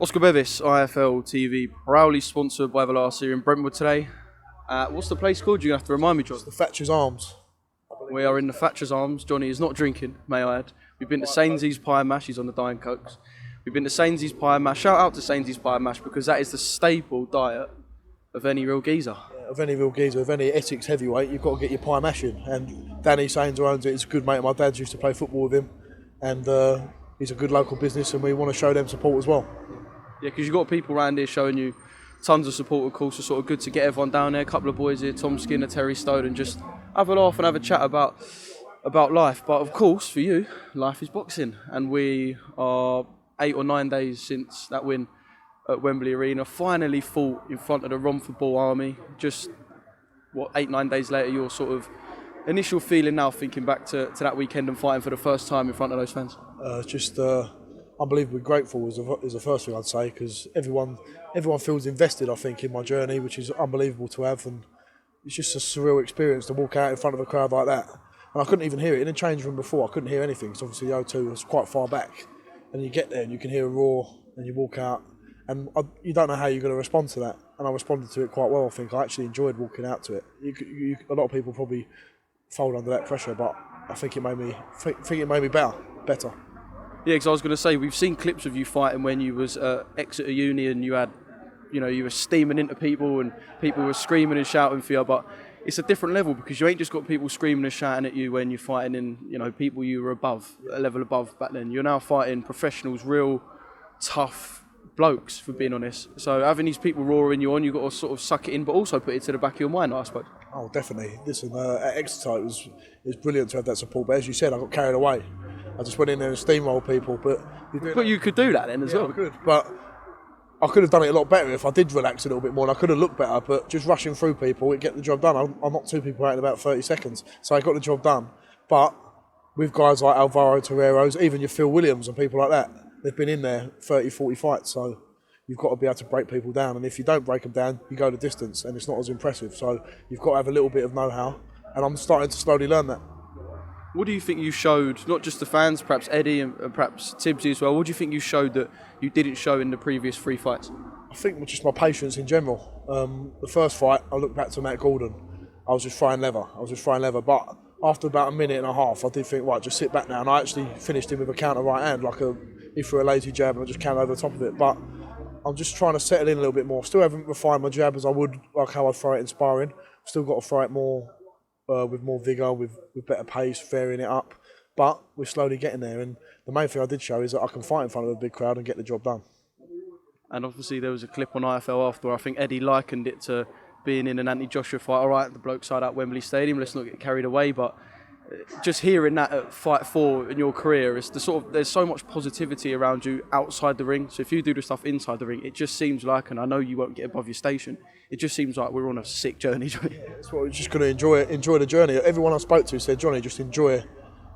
Oscar Bevis, IFL TV, proudly sponsored by Velas here in Brentwood today. What's the place called? You're going to have to remind me, John. The Thatcher's Arms. We are in the Thatcher's Arms. Johnny is not drinking, may I add. We've been to Sainsey's Pie and Mash. He's on the Dying Cokes. We've been to Sainsey's Pie and Mash. Shout out to Sainsey's Pie and Mash because that is the staple diet of any real geezer. Of any real geezer, of any Essex heavyweight, you've got to get your pie mash in. And Danny Sains, who owns it, is a good mate of my dad's, used to play football with him. And he's a good local business and we want to show them support as well. Yeah, because you've got people around here showing you tons of support, of course. It's sort of good to get everyone down there. A couple of boys here, Tom Skinner, Terry Stone, and just have a laugh and have a chat about life. But of course, for you, life is boxing. And we are 8 or 9 days since that win at Wembley Arena. Finally fought in front of the Romford Ball Army. Just, 8-9 days later, your sort of initial feeling now, thinking back to that weekend and fighting for the first time in front of those fans? Just unbelievably grateful is the first thing I'd say, because everyone feels invested, I think, in my journey, which is unbelievable to have. And it's just a surreal experience to walk out in front of a crowd like that. And I couldn't even hear it in the change room before. I couldn't hear anything because obviously the O2 was quite far back. And you get there and you can hear a roar and you walk out and you don't know how you're going to respond to that. And I responded to it quite well. I think I actually enjoyed walking out to it. A lot of people probably fold under that pressure, but I think it made me better. Yeah, because I was going to say, we've seen clips of you fighting when you was Exeter Uni and you were steaming into people and people were screaming and shouting for you, but it's a different level because you ain't just got people screaming and shouting at you when you're fighting in, people you were above, a level above back then. You're now fighting professionals, real tough blokes, for being honest. So having these people roaring you on, you've got to sort of suck it in, but also put it to the back of your mind, I suppose. Oh, definitely. Listen, at Exeter it was brilliant to have that support, but as you said, I got carried away. I just went in there and steamrolled people, but you could do that then as well. I could, but I could have done it a lot better if I did relax a little bit more, and I could have looked better. But just rushing through people, it get the job done. I knocked 2 people out in about 30 seconds, so I got the job done. But with guys like Alvaro Torreros, even your Phil Williams and people like that, they've been in there 30, 40 fights, so you've got to be able to break people down. And if you don't break them down, you go the distance, and it's not as impressive. So you've got to have a little bit of know-how, and I'm starting to slowly learn that. What do you think you showed, not just the fans, perhaps Eddie and perhaps Tibbsy as well, what do you think you showed that you didn't show in the previous 3 fights? I think just my patience in general. The first fight, I looked back to Matt Gordon. I was just frying leather. But after about a minute and a half, I did think, right, just sit back now. And I actually finished him with a counter right hand, he threw a lazy jab and I just counted over the top of it. But I'm just trying to settle in a little bit more. Still haven't refined my jab as I would, like how I throw it in sparring. Still got to throw it more with more vigour, with better pace, varying it up. But we're slowly getting there. And the main thing I did show is that I can fight in front of a big crowd and get the job done. And obviously there was a clip on IFL after where I think Eddie likened it to being in an Anthony-Joshua fight. All right, the bloke side out Wembley Stadium, let's not get carried away. But just hearing that at Fight 4 in your career, it's there's so much positivity around you outside the ring. So if you do the stuff inside the ring, it just seems like, and I know you won't get above your station, it just seems like we're on a sick journey. That's what we're just going to enjoy the journey. Everyone I spoke to said, Johnny, just enjoy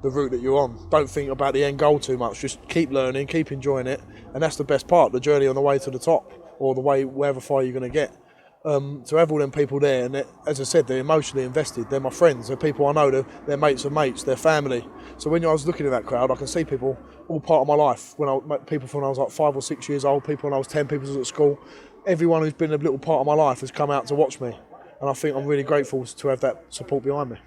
the route that you're on. Don't think about the end goal too much. Just keep learning, keep enjoying it, and that's the best part, the journey on the way to the top, or the way wherever far you're going to get. To have all them people there, and as I said, they're emotionally invested. They're my friends. They're people I know. They're mates of mates. They're family. So when I was looking at that crowd, I can see people all part of my life. People from when I was like 5 or 6 years old, people when I was 10, people who was at school. Everyone who's been a little part of my life has come out to watch me, and I think I'm really grateful to have that support behind me.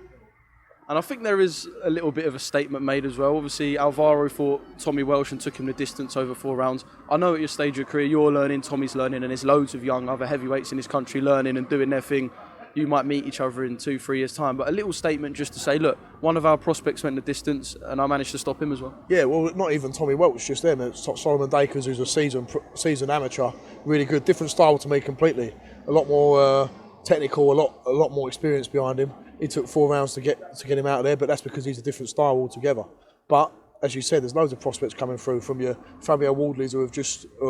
And I think there is a little bit of a statement made as well. Obviously, Alvaro fought Tommy Welsh and took him the distance over 4 rounds. I know at your stage of your career, you're learning, Tommy's learning, and there's loads of young other heavyweights in this country learning and doing their thing. You might meet each other in 2-3 years' time. But a little statement just to say, look, one of our prospects went the distance and I managed to stop him as well. Yeah, well, not even Tommy Welch, just them. It's Solomon Dakers, who's a seasoned amateur. Really good. Different style to me completely. A lot more technical, a lot more experience behind him. It took 4 rounds to get him out of there, but that's because he's a different style altogether. But as you said, there's loads of prospects coming through from your Fabio Wardleys who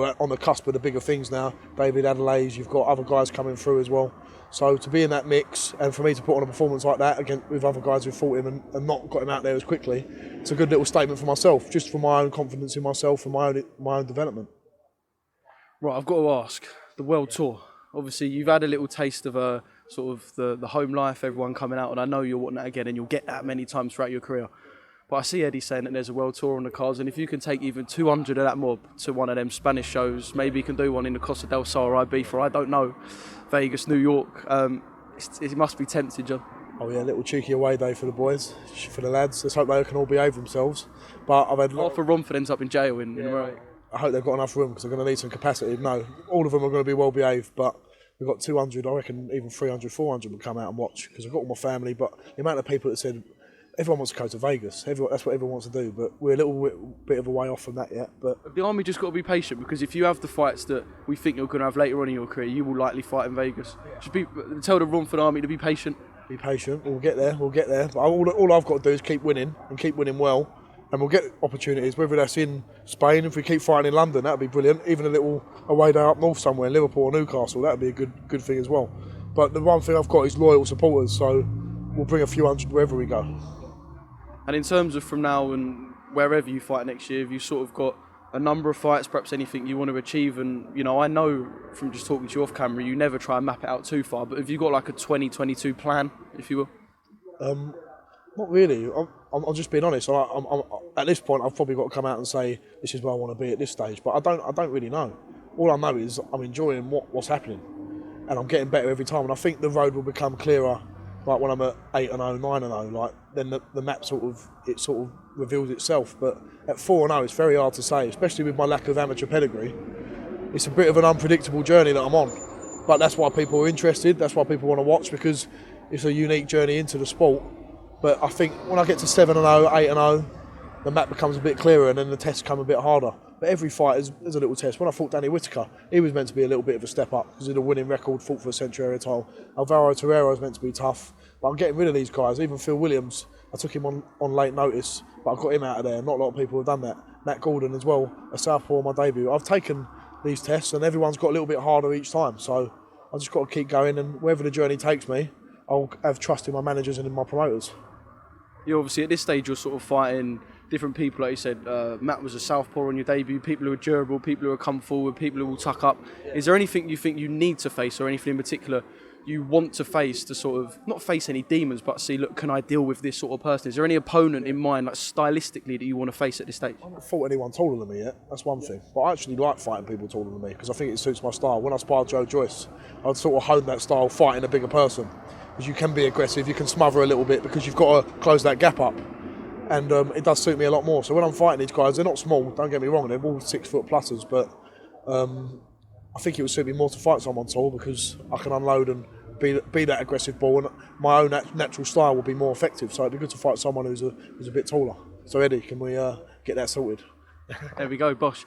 are on the cusp of the bigger things now. David Adelaide's, you've got other guys coming through as well. So to be in that mix and for me to put on a performance like that again with other guys who fought him and not got him out there as quickly, it's a good little statement for myself, just for my own confidence in myself and my own development. Right, I've got to ask, the World Tour. Obviously, you've had a little taste of sort of the home life, everyone coming out, and I know you'll want that again, and you'll get that many times throughout your career. But I see Eddie saying that there's a world tour on the cards, and if you can take even 200 of that mob to one of them Spanish shows, maybe you can do one in the Costa del Sol or Ibiza, I don't know, Vegas, New York. It must be tempting, John. Oh yeah, a little cheeky away day for the boys, for the lads. Let's hope they can all behave themselves. But I've had Half of Romford ends up in jail in America. I hope they've got enough room because they're going to need some capacity. No, all of them are going to be well behaved, but we've got 200, I reckon even 300, 400 will come out and watch because I've got all my family. But the amount of people that said, everyone wants to go to Vegas, that's what everyone wants to do, but we're a little bit of a way off from that yet. But the Army just got to be patient, because if you have the fights that we think you're going to have later on in your career, you will likely fight in Vegas. Just tell the Romford Army to be patient. Be patient, we'll get there. But all I've got to do is keep winning and keep winning well. And we'll get opportunities, whether that's in Spain, if we keep fighting in London, that'd be brilliant. Even a little away day up north somewhere, Liverpool or Newcastle, that'd be a good thing as well. But the one thing I've got is loyal supporters, so we'll bring a few hundred wherever we go. And in terms of from now and wherever you fight next year, have you sort of got a number of fights, perhaps anything you want to achieve? And, you know, I know from just talking to you off camera, you never try and map it out too far, but have you got like a 2022 plan, if you will? Not really. I'm just being honest. I'm at this point, I've probably got to come out and say this is where I want to be at this stage. But I don't really know. All I know is I'm enjoying what's happening, and I'm getting better every time. And I think the road will become clearer, like when I'm at 8-0, 9-0. Like then the map sort of reveals itself. But at 4-0, it's very hard to say, especially with my lack of amateur pedigree. It's a bit of an unpredictable journey that I'm on. But that's why people are interested. That's why people want to watch, because it's a unique journey into the sport. But I think when I get to 7-0, 8-0, the map becomes a bit clearer and then the tests come a bit harder. But every fight is a little test. When I fought Danny Whitaker, he was meant to be a little bit of a step up because he had a winning record, fought for a Century area title. Alvaro Torreira is meant to be tough. But I'm getting rid of these guys. Even Phil Williams, I took him on late notice, but I got him out of there. Not a lot of people have done that. Matt Gordon as well, a southpaw on my debut. I've taken these tests and everyone's got a little bit harder each time. So I've just got to keep going, and wherever the journey takes me, I'll have trust in my managers and in my promoters. You obviously, at this stage, you're sort of fighting different people. Like you said, Matt was a southpaw on your debut, people who are durable, people who will come forward, people who will tuck up. Is there anything you think you need to face, or anything in particular you want to face to sort of, not face any demons, but see, look, can I deal with this sort of person? Is there any opponent in mind, like stylistically, that you want to face at this stage? I haven't fought anyone taller than me yet, that's one thing. But I actually like fighting people taller than me because I think it suits my style. When I sparred Joe Joyce, I'd sort of hone that style fighting a bigger person. Because you can be aggressive, you can smother a little bit because you've got to close that gap up. And it does suit me a lot more. So when I'm fighting these guys, they're not small, don't get me wrong, they're all 6 foot pluses, but I think it would suit me more to fight someone tall because I can unload and be that aggressive ball, and my own natural style will be more effective. So it'd be good to fight someone who's a bit taller. So Eddie, can we get that sorted? There we go, Bosh.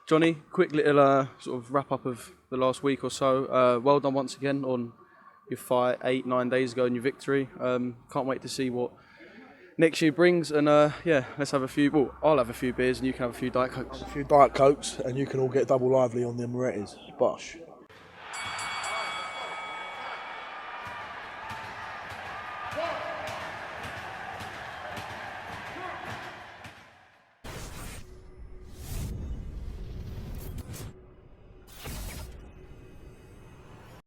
Johnny, quick little sort of wrap up of the last week or so. Well done once again on your fight 8-9 days ago and your victory. Can't wait to see what next year brings, and let's have a few. Well, I'll have a few beers and you can have a few Diet Cokes. A few Diet Cokes, and you can all get double lively on the Morettis. Bosh. One.